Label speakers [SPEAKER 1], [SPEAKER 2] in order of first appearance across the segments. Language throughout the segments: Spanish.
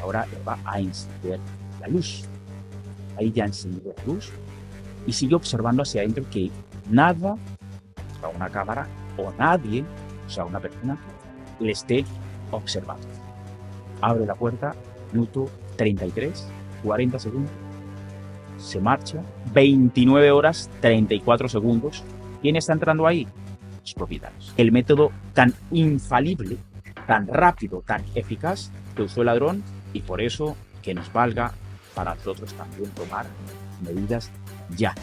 [SPEAKER 1] ahora va a encender la luz. Ahí ya encendió la luz y sigue observando hacia adentro que nada, o sea, una cámara o nadie, o sea, una persona, le esté observando. Abre la puerta, minuto 33, 40 segundos, se marcha, 29 horas 34 segundos. ¿Quién está entrando ahí? Los propietarios. El método tan infalible, tan rápido, tan eficaz que usó el ladrón, y por eso que nos valga para nosotros también tomar medidas ya.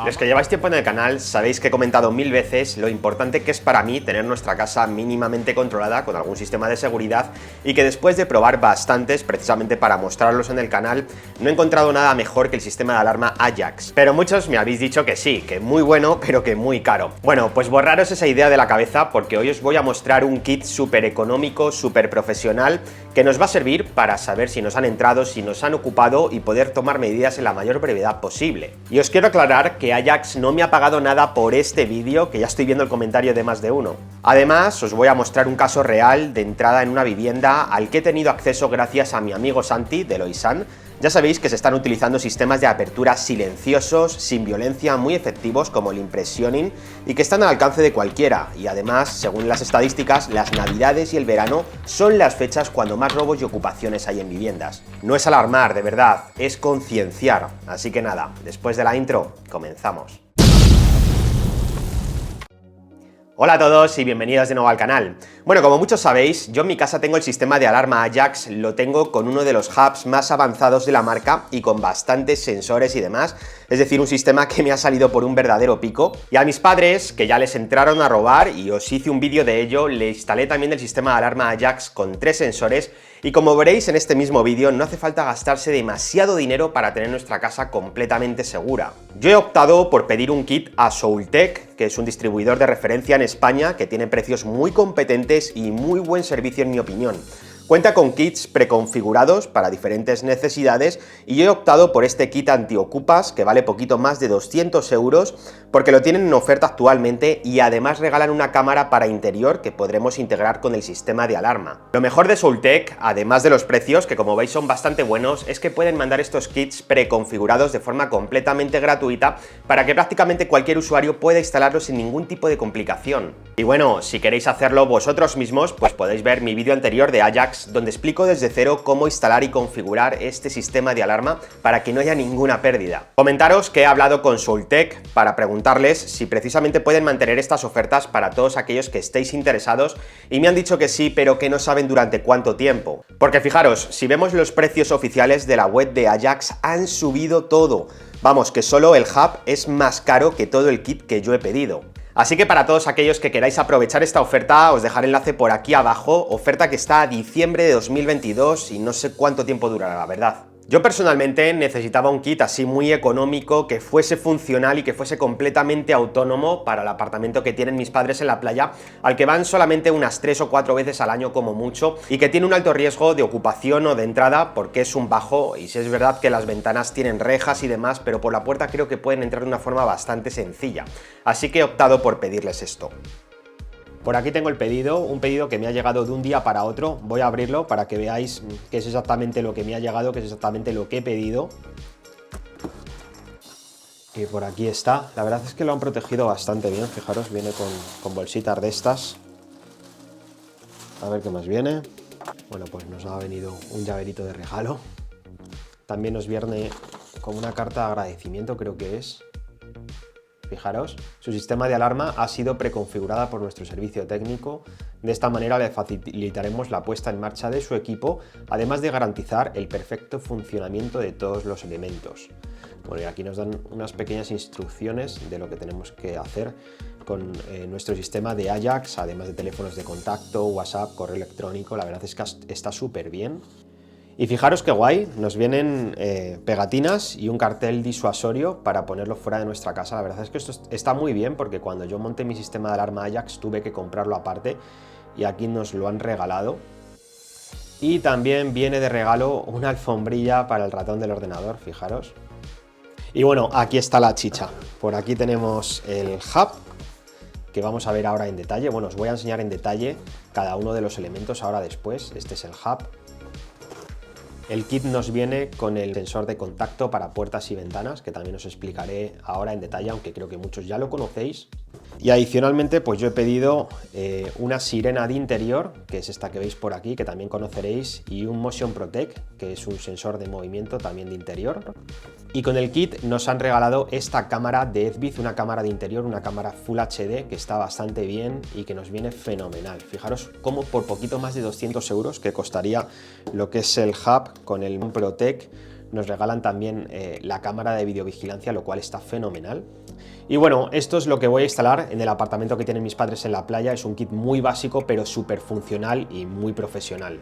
[SPEAKER 2] Los que lleváis tiempo en el canal sabéis que he comentado 1000 veces lo importante que es para mí tener nuestra casa mínimamente controlada con algún sistema de seguridad, y que después de probar bastantes, precisamente para mostrarlos en el canal, no he encontrado nada mejor que el sistema de alarma Ajax. Pero muchos me habéis dicho que sí, que muy bueno, pero que muy caro. Bueno, pues borraros esa idea de la cabeza, porque hoy os voy a mostrar un kit súper económico, súper profesional, que nos va a servir para saber si nos han entrado, si nos han ocupado y poder tomar medidas en la mayor brevedad posible. Y os quiero aclarar que Ajax no me ha pagado nada por este vídeo, que ya estoy viendo el comentario de más de uno. Además, os voy a mostrar un caso real de entrada en una vivienda al que he tenido acceso gracias a mi amigo Santi de Loisan. Ya sabéis que se están utilizando sistemas de apertura silenciosos, sin violencia, muy efectivos como el impressioning, y que están al alcance de cualquiera. Y además, según las estadísticas, las navidades y el verano son las fechas cuando más robos y ocupaciones hay en viviendas. No es alarmar, de verdad, es concienciar. Así que nada, después de la intro, comenzamos. Hola a todos y bienvenidos de nuevo al canal. Bueno, como muchos sabéis, yo en mi casa tengo el sistema de alarma Ajax, lo tengo con uno de los hubs más avanzados de la marca y con bastantes sensores y demás, es decir, un sistema que me ha salido por un verdadero pico. Y a mis padres, que ya les entraron a robar y os hice un vídeo de ello, le instalé también el sistema de alarma Ajax con 3 sensores, y como veréis en este mismo vídeo, no hace falta gastarse demasiado dinero para tener nuestra casa completamente segura. Yo he optado por pedir un kit a Soultech, que es un distribuidor de referencia en España que tiene precios muy competentes y muy buen servicio en mi opinión. Cuenta con kits preconfigurados para diferentes necesidades, y yo he optado por este kit antiocupas que vale poquito más de 200 euros porque lo tienen en oferta actualmente, y además regalan una cámara para interior que podremos integrar con el sistema de alarma. Lo mejor de Soultech, además de los precios, que como veis son bastante buenos, es que pueden mandar estos kits preconfigurados de forma completamente gratuita para que prácticamente cualquier usuario pueda instalarlos sin ningún tipo de complicación. Y bueno, si queréis hacerlo vosotros mismos, pues podéis ver mi vídeo anterior de Ajax, donde explico desde cero cómo instalar y configurar este sistema de alarma para que no haya ninguna pérdida. Comentaros que he hablado con Soultech para preguntarles si precisamente pueden mantener estas ofertas para todos aquellos que estéis interesados, y me han dicho que sí, pero que no saben durante cuánto tiempo. Porque fijaros, si vemos los precios oficiales de la web de Ajax, han subido todo. Vamos, que solo el hub es más caro que todo el kit que yo he pedido. Así que para todos aquellos que queráis aprovechar esta oferta, os dejaré el enlace por aquí abajo, oferta que está a diciembre de 2022 y no sé cuánto tiempo durará, la verdad. Yo personalmente necesitaba un kit así muy económico, que fuese funcional y que fuese completamente autónomo para el apartamento que tienen mis padres en la playa, al que van solamente unas 3 o 4 veces al año como mucho, y que tiene un alto riesgo de ocupación o de entrada porque es un bajo, y si es verdad que las ventanas tienen rejas y demás, pero por la puerta creo que pueden entrar de una forma bastante sencilla. Así que he optado por pedirles esto. Por aquí tengo el pedido, un pedido que me ha llegado de un día para otro. Voy a abrirlo para que veáis qué es exactamente lo que me ha llegado, qué es exactamente lo que he pedido. Y por aquí está. La verdad es que lo han protegido bastante bien, fijaros, viene con bolsitas de estas. A ver qué más viene. Bueno, pues nos ha venido un llaverito de regalo. También nos viene con una carta de agradecimiento, creo que es. Fijaros, su sistema de alarma ha sido preconfigurada por nuestro servicio técnico. De esta manera le facilitaremos la puesta en marcha de su equipo, además de garantizar el perfecto funcionamiento de todos los elementos. Bueno, y aquí nos dan unas pequeñas instrucciones de lo que tenemos que hacer con nuestro sistema de Ajax, además de teléfonos de contacto, WhatsApp, correo electrónico. La verdad es que está súper bien. Y fijaros qué guay, nos vienen pegatinas y un cartel disuasorio para ponerlo fuera de nuestra casa. La verdad es que esto está muy bien, porque cuando yo monté mi sistema de alarma Ajax tuve que comprarlo aparte, y aquí nos lo han regalado. Y también viene de regalo una alfombrilla para el ratón del ordenador, fijaros. Y bueno, aquí está la chicha. Por aquí tenemos el hub, que vamos a ver ahora en detalle. Bueno, os voy a enseñar en detalle cada uno de los elementos ahora después. Este es el hub. El kit nos viene con el sensor de contacto para puertas y ventanas, que también os explicaré ahora en detalle, aunque creo que muchos ya lo conocéis. Y adicionalmente, pues yo he pedido una sirena de interior, que es esta que veis por aquí, que también conoceréis, y un Motion Protect, que es un sensor de movimiento también de interior. Y con el kit nos han regalado esta cámara de Edvid, una cámara de interior, una cámara Full HD, que está bastante bien y que nos viene fenomenal. Fijaros cómo por poquito más de 200 euros, que costaría lo que es el hub con el Protect, nos regalan también la cámara de videovigilancia, lo cual está fenomenal. Y bueno, esto es lo que voy a instalar en el apartamento que tienen mis padres en la playa. Es un kit muy básico, pero súper funcional y muy profesional.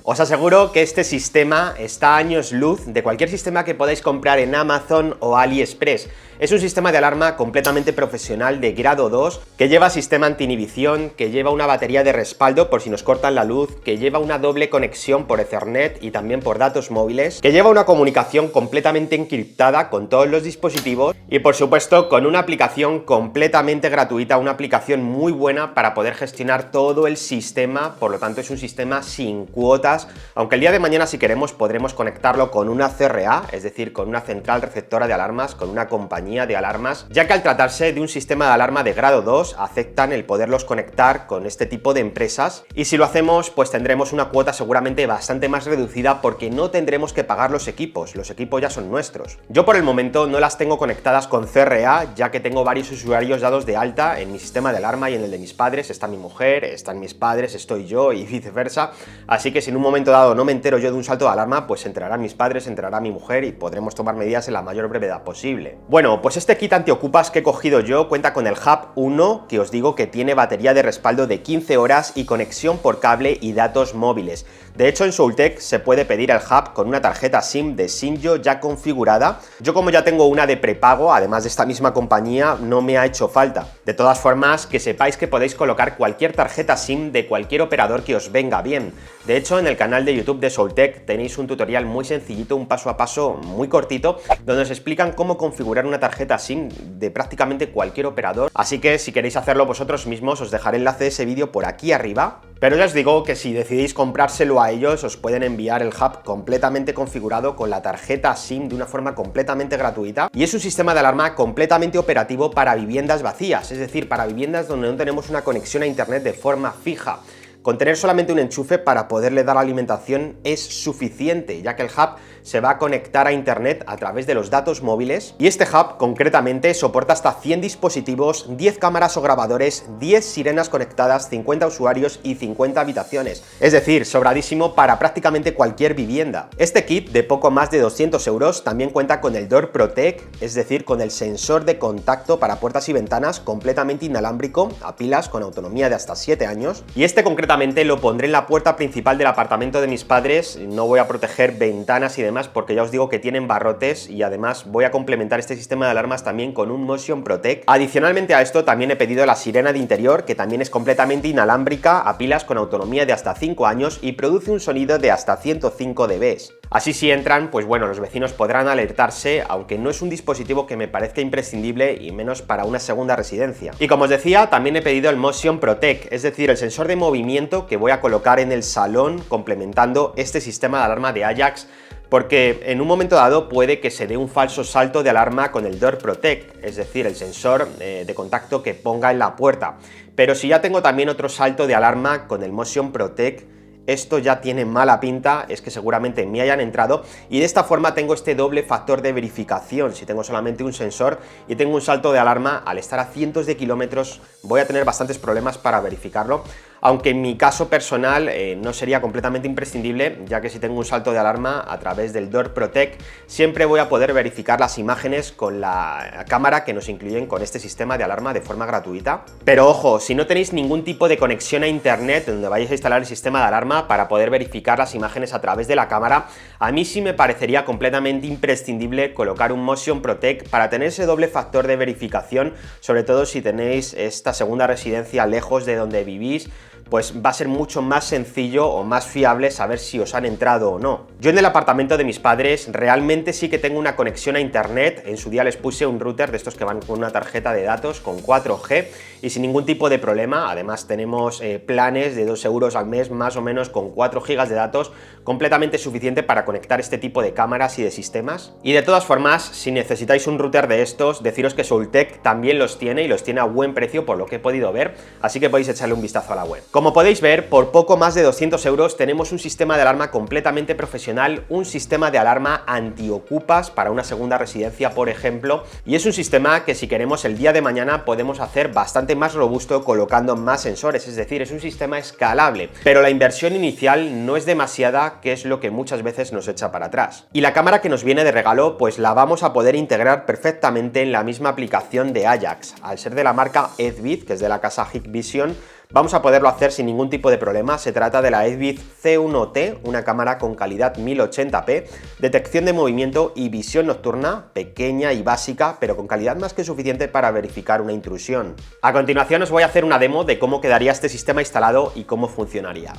[SPEAKER 2] Os aseguro que este sistema está a años luz de cualquier sistema que podáis comprar en Amazon o AliExpress. Es un sistema de alarma completamente profesional de grado 2, que lleva sistema anti-inhibición, que lleva una batería de respaldo por si nos cortan la luz, que lleva una doble conexión por Ethernet y también por datos móviles, que lleva una comunicación completamente encriptada con todos los dispositivos y por supuesto con una aplicación completamente gratuita, una aplicación muy buena para poder gestionar todo el sistema. Por lo tanto es un sistema sin cuotas, aunque el día de mañana si queremos podremos conectarlo con una CRA, es decir, con una central receptora de alarmas, con una compañía de alarmas, ya que al tratarse de un sistema de alarma de grado 2 aceptan el poderlos conectar con este tipo de empresas, y si lo hacemos pues tendremos una cuota seguramente bastante más reducida porque no tendremos que pagar los equipos ya son nuestros. Yo por el momento no las tengo conectadas con CRA, ya que tengo varios usuarios dados de alta en mi sistema de alarma y en el de mis padres. Está mi mujer, están mis padres, estoy yo y viceversa, así que si en un momento dado no me entero yo de un salto de alarma, pues se enterarán mis padres, se enterará mi mujer y podremos tomar medidas en la mayor brevedad posible. Bueno, pues este kit antiocupas que he cogido yo cuenta con el Hub 1, que os digo que tiene batería de respaldo de 15 horas y conexión por cable y datos móviles. De hecho en Soultech se puede pedir el Hub con una tarjeta SIM de Simyo ya configurada. Yo como ya tengo una de prepago, además de esta misma compañía, no me ha hecho falta. De todas formas, que sepáis que podéis colocar cualquier tarjeta SIM de cualquier operador que os venga bien. De hecho en el canal de YouTube de Soultech tenéis un tutorial muy sencillito, un paso a paso muy cortito, donde os explican cómo configurar una tarjeta SIM de prácticamente cualquier operador, así que si queréis hacerlo vosotros mismos os dejaré el enlace de ese vídeo por aquí arriba, pero ya os digo que si decidís comprárselo a ellos os pueden enviar el hub completamente configurado con la tarjeta SIM de una forma completamente gratuita, y es un sistema de alarma completamente operativo para viviendas vacías, es decir, para viviendas donde no tenemos una conexión a internet de forma fija. Con tener solamente un enchufe para poderle dar alimentación es suficiente, ya que el hub se va a conectar a internet a través de los datos móviles, y este hub concretamente soporta hasta 100 dispositivos, 10 cámaras o grabadores, 10 sirenas conectadas, 50 usuarios y 50 habitaciones, es decir, sobradísimo para prácticamente cualquier vivienda. Este kit de poco más de 200 euros también cuenta con el Door Protect, es decir, con el sensor de contacto para puertas y ventanas completamente inalámbrico, a pilas con autonomía de hasta 7 años, y este concretamente lo pondré en la puerta principal del apartamento de mis padres. No voy a proteger ventanas y demás porque ya os digo que tienen barrotes, y además voy a complementar este sistema de alarmas también con un Motion Protect. Adicionalmente a esto también he pedido la sirena de interior, que también es completamente inalámbrica, a pilas con autonomía de hasta 5 años y produce un sonido de hasta 105 dB. Así si entran, pues bueno, los vecinos podrán alertarse, aunque no es un dispositivo que me parezca imprescindible y menos para una segunda residencia. Y como os decía, también he pedido el Motion Protect, es decir, el sensor de movimiento que voy a colocar en el salón complementando este sistema de alarma de Ajax, porque en un momento dado puede que se dé un falso salto de alarma con el Door Protect, es decir, el sensor de contacto que ponga en la puerta. Pero si ya tengo también otro salto de alarma con el Motion Protect, esto ya tiene mala pinta, es que seguramente me hayan entrado, y de esta forma tengo este doble factor de verificación. Si tengo solamente un sensor y tengo un salto de alarma, al estar a cientos de kilómetros voy a tener bastantes problemas para verificarlo, aunque en mi caso personal no sería completamente imprescindible, ya que si tengo un salto de alarma a través del Door Protect siempre voy a poder verificar las imágenes con la cámara que nos incluyen con este sistema de alarma de forma gratuita. Pero ojo, si no tenéis ningún tipo de conexión a internet donde vayáis a instalar el sistema de alarma para poder verificar las imágenes a través de la cámara, a mí sí me parecería completamente imprescindible colocar un Motion Protect para tener ese doble factor de verificación, sobre todo si tenéis esta segunda residencia lejos de donde vivís, pues va a ser mucho más sencillo o más fiable saber si os han entrado o no. Yo en el apartamento de mis padres realmente sí que tengo una conexión a internet. En su día les puse un router de estos que van con una tarjeta de datos con 4G y sin ningún tipo de problema. Además tenemos planes de 2 euros al mes más o menos con 4 gigas de datos, completamente suficiente para conectar este tipo de cámaras y de sistemas. Y de todas formas, si necesitáis un router de estos, deciros que Soltec también los tiene y los tiene a buen precio por lo que he podido ver, así que podéis echarle un vistazo a la web. Como podéis ver, por poco más de 200 euros tenemos un sistema de alarma completamente profesional, un sistema de alarma antiocupas para una segunda residencia, por ejemplo, y es un sistema que si queremos el día de mañana podemos hacer bastante más robusto colocando más sensores, es decir, es un sistema escalable, pero la inversión inicial no es demasiada, que es lo que muchas veces nos echa para atrás. Y la cámara que nos viene de regalo, pues la vamos a poder integrar perfectamente en la misma aplicación de Ajax. Al ser de la marca Edvid, que es de la casa Hikvision, vamos a poderlo hacer sin ningún tipo de problema. Se trata de la Edvid C1T, una cámara con calidad 1080p, detección de movimiento y visión nocturna, pequeña y básica, pero con calidad más que suficiente para verificar una intrusión. A continuación os voy a hacer una demo de cómo quedaría este sistema instalado y cómo funcionaría.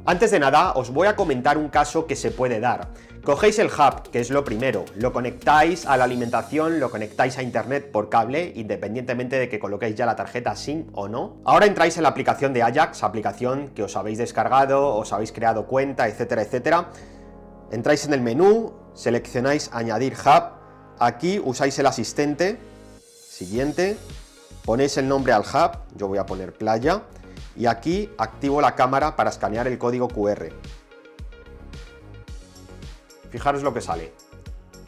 [SPEAKER 2] Antes de nada, os voy a comentar un caso que se puede dar. Cogéis el hub, que es lo primero, lo conectáis a la alimentación, lo conectáis a internet por cable, independientemente de que coloquéis ya la tarjeta SIM o no. Ahora entráis en la aplicación de Ajax, aplicación que os habéis descargado, os habéis creado cuenta, etcétera, etcétera. Entráis en el menú, seleccionáis añadir hub, aquí usáis el asistente, siguiente, ponéis el nombre al hub, yo voy a poner playa, y aquí activo la cámara para escanear el código QR. Fijaros lo que sale.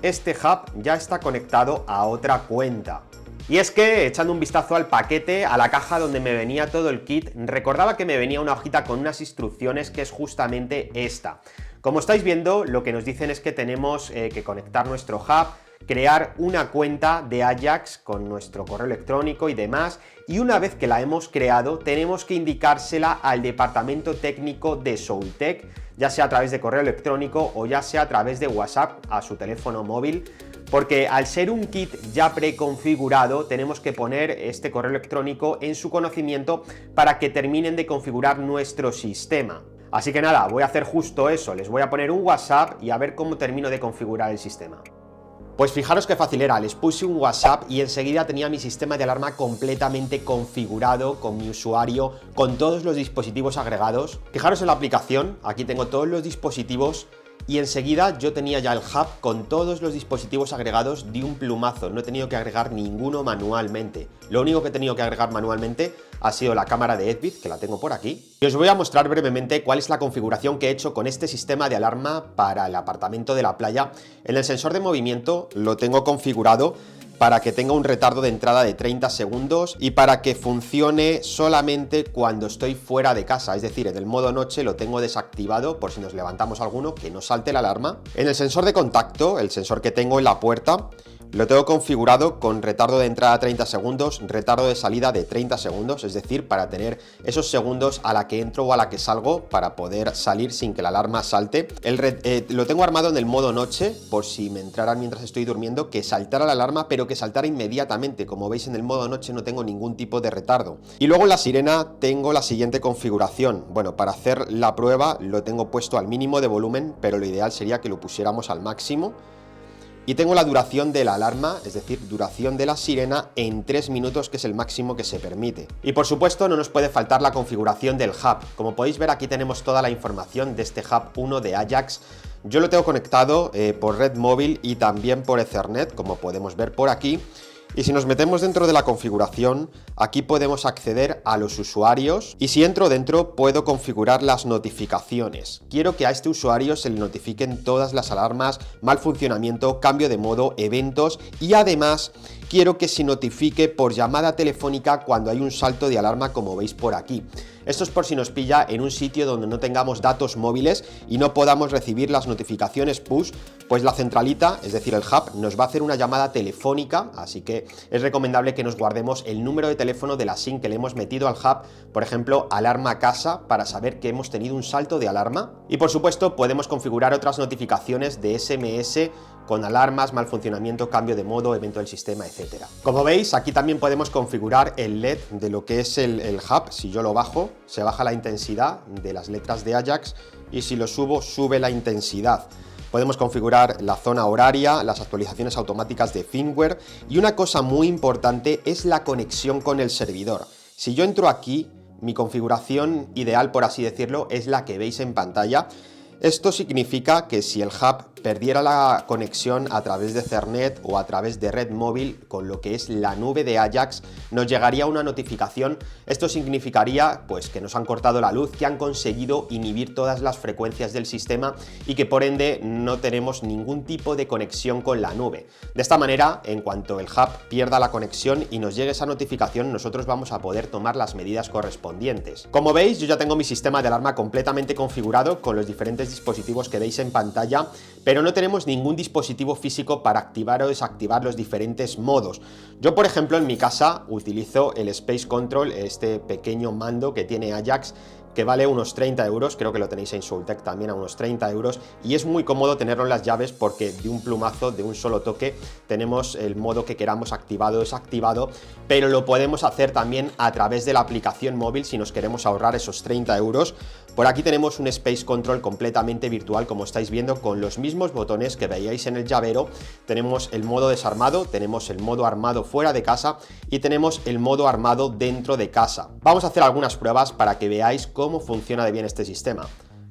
[SPEAKER 2] Este hub ya está conectado a otra cuenta. Y es que, echando un vistazo al paquete, a la caja donde me venía todo el kit, recordaba que me venía una hojita con unas instrucciones que es justamente esta. Como estáis viendo, lo que nos dicen es que tenemos que conectar nuestro hub, crear una cuenta de Ajax con nuestro correo electrónico y demás, y una vez que la hemos creado tenemos que indicársela al departamento técnico de Soltec, ya sea a través de correo electrónico o ya sea a través de WhatsApp a su teléfono móvil, porque al ser un kit ya preconfigurado tenemos que poner este correo electrónico en su conocimiento para que terminen de configurar nuestro sistema. Así que nada, voy a hacer justo eso, les voy a poner un WhatsApp y a ver cómo termino de configurar el sistema. Pues fijaros qué fácil era, les puse un WhatsApp y enseguida tenía mi sistema de alarma completamente configurado con mi usuario, con todos los dispositivos agregados. Fijaros en la aplicación, aquí tengo todos los dispositivos y enseguida yo tenía ya el hub con todos los dispositivos agregados de un plumazo, no he tenido que agregar ninguno manualmente. Lo único que he tenido que agregar manualmente ha sido la cámara de Edvid, que la tengo por aquí. Y os voy a mostrar brevemente cuál es la configuración que he hecho con este sistema de alarma para el apartamento de la playa. En el sensor de movimiento lo tengo configurado para que tenga un retardo de entrada de 30 segundos y para que funcione solamente cuando estoy fuera de casa, es decir, en el modo noche lo tengo desactivado por si nos levantamos alguno, que no salte la alarma. En el sensor de contacto, el sensor que tengo en la puerta, lo tengo configurado con retardo de entrada 30 segundos, retardo de salida de 30 segundos, es decir, para tener esos segundos a la que entro o a la que salgo para poder salir sin que la alarma salte. Lo tengo armado en el modo noche, por si me entraran mientras estoy durmiendo, que saltara la alarma, pero que saltara inmediatamente. Como veis, en el modo noche no tengo ningún tipo de retardo. Y luego en la sirena tengo la siguiente configuración. Bueno, para hacer la prueba lo tengo puesto al mínimo de volumen, pero lo ideal sería que lo pusiéramos al máximo. Y tengo la duración de la alarma, es decir, duración de la sirena en 3 minutos, que es el máximo que se permite. Y por supuesto no nos puede faltar la configuración del hub. Como podéis ver, aquí tenemos toda la información de este hub 1 de Ajax. Yo lo tengo conectado por red móvil y también por Ethernet, como podemos ver por aquí. Y si nos metemos dentro de la configuración, aquí podemos acceder a los usuarios y si entro dentro puedo configurar las notificaciones. Quiero que a este usuario se le notifiquen todas las alarmas, mal funcionamiento, cambio de modo, eventos y además quiero que se notifique por llamada telefónica cuando hay un salto de alarma, como veis por aquí. Esto es por si nos pilla en un sitio donde no tengamos datos móviles y no podamos recibir las notificaciones push, pues la centralita, es decir el hub, nos va a hacer una llamada telefónica, así que es recomendable que nos guardemos el número de teléfono de la SIM que le hemos metido al hub, por ejemplo, alarma casa, para saber que hemos tenido un salto de alarma. Y por supuesto podemos configurar otras notificaciones de SMS con alarmas, mal funcionamiento, cambio de modo, evento del sistema, etc. Como veis, aquí también podemos configurar el LED de lo que es el hub. Si yo lo bajo, se baja la intensidad de las letras de Ajax, y si lo subo, sube la intensidad. Podemos configurar la zona horaria, las actualizaciones automáticas de firmware, y una cosa muy importante es la conexión con el servidor. Si yo entro aquí, mi configuración ideal, por así decirlo, es la que veis en pantalla. Esto significa que si el hub perdiera la conexión a través de Ethernet o a través de red móvil con lo que es la nube de Ajax, nos llegaría una notificación. Esto significaría pues que nos han cortado la luz, que han conseguido inhibir todas las frecuencias del sistema y que por ende no tenemos ningún tipo de conexión con la nube. De esta manera, en cuanto el hub pierda la conexión y nos llegue esa notificación, nosotros vamos a poder tomar las medidas correspondientes. Como veis, yo ya tengo mi sistema de alarma completamente configurado con los diferentes dispositivos que veis en pantalla, pero no tenemos ningún dispositivo físico para activar o desactivar los diferentes modos. Yo, por ejemplo, en mi casa utilizo el Space Control, este pequeño mando que tiene Ajax, que vale unos 30 euros, creo que lo tenéis en Soultech también a unos 30 euros, y es muy cómodo tenerlo en las llaves porque de un plumazo, de un solo toque, tenemos el modo que queramos activado o desactivado, pero lo podemos hacer también a través de la aplicación móvil si nos queremos ahorrar esos 30 euros. Por aquí tenemos un Space Control completamente virtual, como estáis viendo, con los mismos botones que veíais en el llavero. Tenemos el modo desarmado, tenemos el modo armado fuera de casa y tenemos el modo armado dentro de casa. Vamos a hacer algunas pruebas para que veáis cómo funciona de bien este sistema.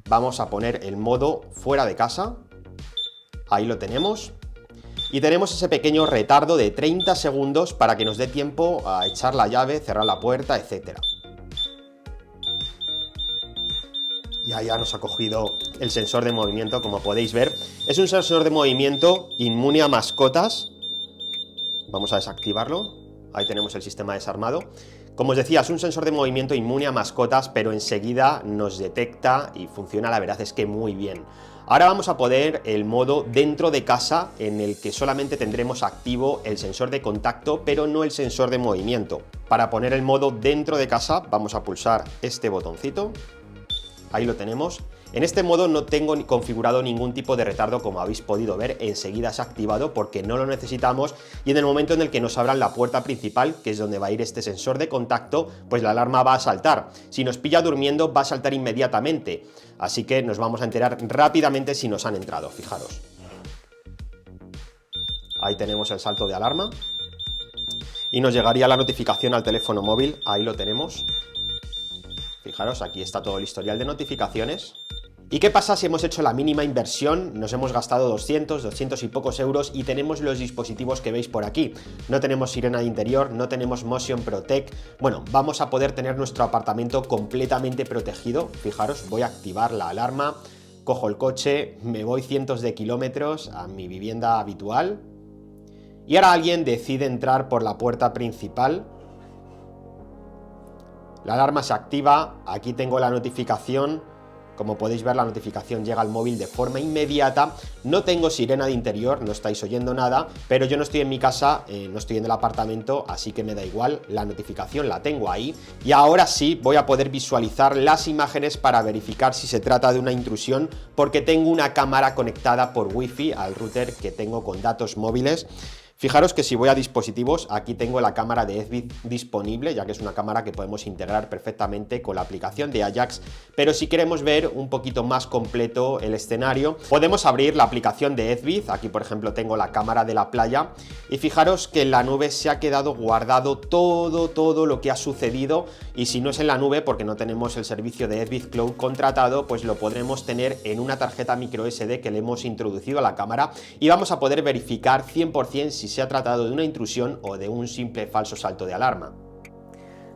[SPEAKER 2] Vamos a poner el modo fuera de casa, ahí lo tenemos, y tenemos ese pequeño retardo de 30 segundos para que nos dé tiempo a echar la llave, cerrar la puerta, etc. Ya nos ha cogido el sensor de movimiento, como podéis ver. Es un sensor de movimiento inmune a mascotas. Vamos a desactivarlo. Ahí tenemos el sistema desarmado. Como os decía, es un sensor de movimiento inmune a mascotas, pero enseguida nos detecta y funciona, la verdad es que muy bien. Ahora vamos a poner el modo dentro de casa, en el que solamente tendremos activo el sensor de contacto, pero no el sensor de movimiento. Para poner el modo dentro de casa, vamos a pulsar este botoncito. Ahí lo tenemos. En este modo no tengo configurado ningún tipo de retardo, como habéis podido ver, enseguida se ha activado porque no lo necesitamos, y en el momento en el que nos abran la puerta principal, que es donde va a ir este sensor de contacto, pues la alarma va a saltar. Si nos pilla durmiendo, va a saltar inmediatamente, así que nos vamos a enterar rápidamente si nos han entrado, fijaros. Ahí tenemos el salto de alarma y nos llegaría la notificación al teléfono móvil, ahí lo tenemos. Fijaros, aquí está todo el historial de notificaciones. ¿Y qué pasa si hemos hecho la mínima inversión? Nos hemos gastado 200 y pocos euros y tenemos los dispositivos que veis por aquí. No tenemos sirena de interior, no tenemos Motion Protect. Bueno, vamos a poder tener nuestro apartamento completamente protegido. Fijaros, voy a activar la alarma, cojo el coche, me voy cientos de kilómetros a mi vivienda habitual y ahora alguien decide entrar por la puerta principal. La alarma se activa, aquí tengo la notificación. Como podéis ver, la notificación llega al móvil de forma inmediata. No tengo sirena de interior, no estáis oyendo nada, pero yo no estoy en mi casa, no estoy en el apartamento, así que me da igual, la notificación la tengo ahí. Y ahora sí voy a poder visualizar las imágenes para verificar si se trata de una intrusión, porque tengo una cámara conectada por Wi-Fi al router que tengo con datos móviles. Fijaros que si voy a dispositivos, aquí tengo la cámara de Edvid disponible, ya que es una cámara que podemos integrar perfectamente con la aplicación de Ajax, pero si queremos ver un poquito más completo el escenario, podemos abrir la aplicación de Edvid. Aquí, por ejemplo, tengo la cámara de la playa y fijaros que en la nube se ha quedado guardado todo lo que ha sucedido, y si no es en la nube, porque no tenemos el servicio de Edvid Cloud contratado, pues lo podremos tener en una tarjeta micro SD que le hemos introducido a la cámara y vamos a poder verificar 100% si se ha tratado de una intrusión o de un simple falso salto de alarma.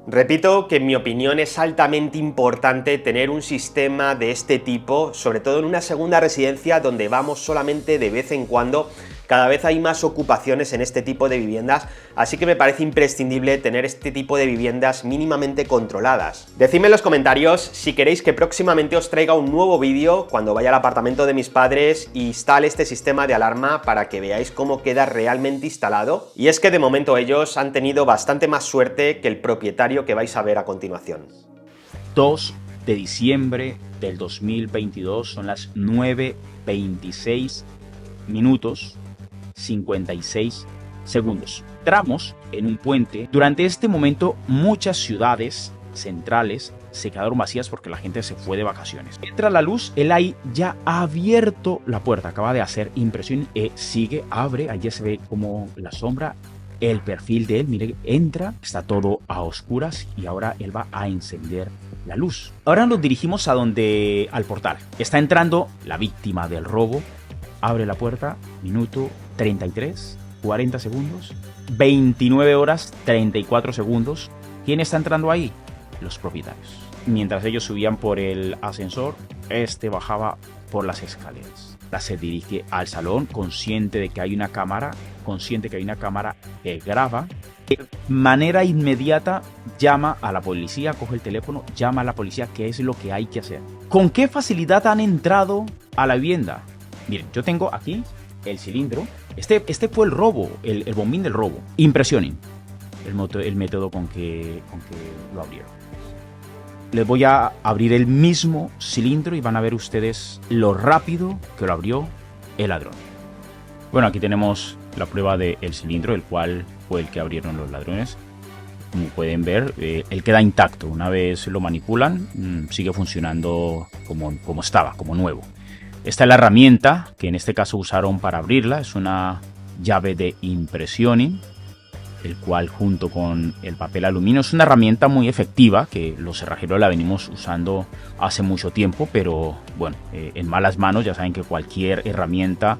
[SPEAKER 2] Repito que en mi opinión es altamente importante tener un sistema de este tipo, sobre todo en una segunda residencia donde vamos solamente de vez en cuando. Cada vez hay más ocupaciones en este tipo de viviendas, así que me parece imprescindible tener este tipo de viviendas mínimamente controladas. Decidme en los comentarios si queréis que próximamente os traiga un nuevo vídeo cuando vaya al apartamento de mis padres e instale este sistema de alarma para que veáis cómo queda realmente instalado. Y es que de momento ellos han tenido bastante más suerte que el propietario que vais a ver a continuación.
[SPEAKER 1] 2 de diciembre del 2022, son las 9:26 minutos. 56 segundos. Entramos en un puente. Durante este momento, muchas ciudades centrales se quedaron vacías porque la gente se fue de vacaciones. Entra la luz, él ahí ya ha abierto la puerta, acaba de hacer impresión, sigue, abre, allí se ve como la sombra, el perfil de él, mire, entra, está todo a oscuras y ahora él va a encender la luz. Ahora nos dirigimos al portal. Está entrando la víctima del robo, abre la puerta, minuto 33, 40 segundos, 29 horas, 34 segundos. ¿Quién está entrando ahí? Los propietarios. Mientras ellos subían por el ascensor, este bajaba por las escaleras. Se dirige al salón, consciente de que hay una cámara, que graba. De manera inmediata llama a la policía, coge el teléfono, llama a la policía, ¿qué es lo que hay que hacer? ¿Con qué facilidad han entrado a la vivienda? Miren, yo tengo aquí el cilindro. Este fue el robo, el bombín del robo. Impresionen el método con que lo abrieron. Les voy a abrir el mismo cilindro y van a ver ustedes lo rápido que lo abrió el ladrón. Bueno, aquí tenemos la prueba del cilindro, el cual fue el que abrieron los ladrones. Como pueden ver, él queda intacto. Una vez lo manipulan, sigue funcionando como estaba, como nuevo. Esta es la herramienta que en este caso usaron para abrirla. Es una llave de impresión, el cual junto con el papel aluminio es una herramienta muy efectiva que los cerrajeros la venimos usando hace mucho tiempo, pero bueno, en malas manos, ya saben que cualquier herramienta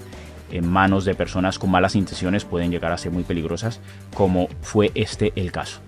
[SPEAKER 1] en manos de personas con malas intenciones pueden llegar a ser muy peligrosas, como fue el caso.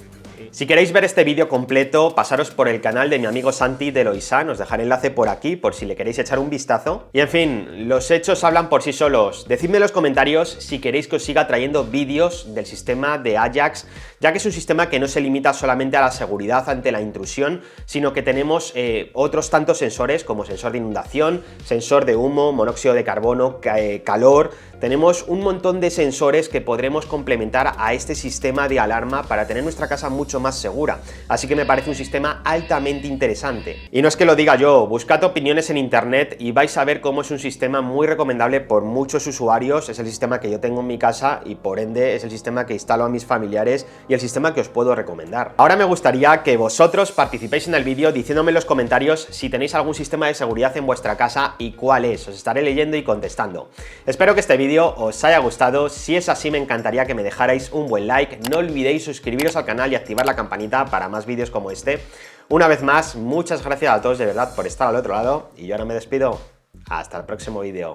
[SPEAKER 2] Si queréis ver este vídeo completo, pasaros por el canal de mi amigo Santi de Loisan, os dejaré el enlace por aquí por si le queréis echar un vistazo. Y en fin, los hechos hablan por sí solos. Decidme en los comentarios si queréis que os siga trayendo vídeos del sistema de Ajax, ya que es un sistema que no se limita solamente a la seguridad ante la intrusión, sino que tenemos otros tantos sensores como sensor de inundación, sensor de humo, monóxido de carbono, calor. Tenemos un montón de sensores que podremos complementar a este sistema de alarma para tener nuestra casa mucho más segura, así que me parece un sistema altamente interesante. Y no es que lo diga yo, buscad opiniones en internet y vais a ver cómo es un sistema muy recomendable por muchos usuarios. Es el sistema que yo tengo en mi casa y por ende es el sistema que instalo a mis familiares y el sistema que os puedo recomendar. Ahora me gustaría que vosotros participéis en el vídeo diciéndome en los comentarios si tenéis algún sistema de seguridad en vuestra casa y cuál es, os estaré leyendo y contestando. Espero que este vídeo os haya gustado. Si es así, me encantaría que me dejarais un buen like. No olvidéis suscribiros al canal y activar la campanita para más vídeos como este. Una vez más, muchas gracias a todos de verdad por estar al otro lado y yo ahora me despido. Hasta el próximo vídeo.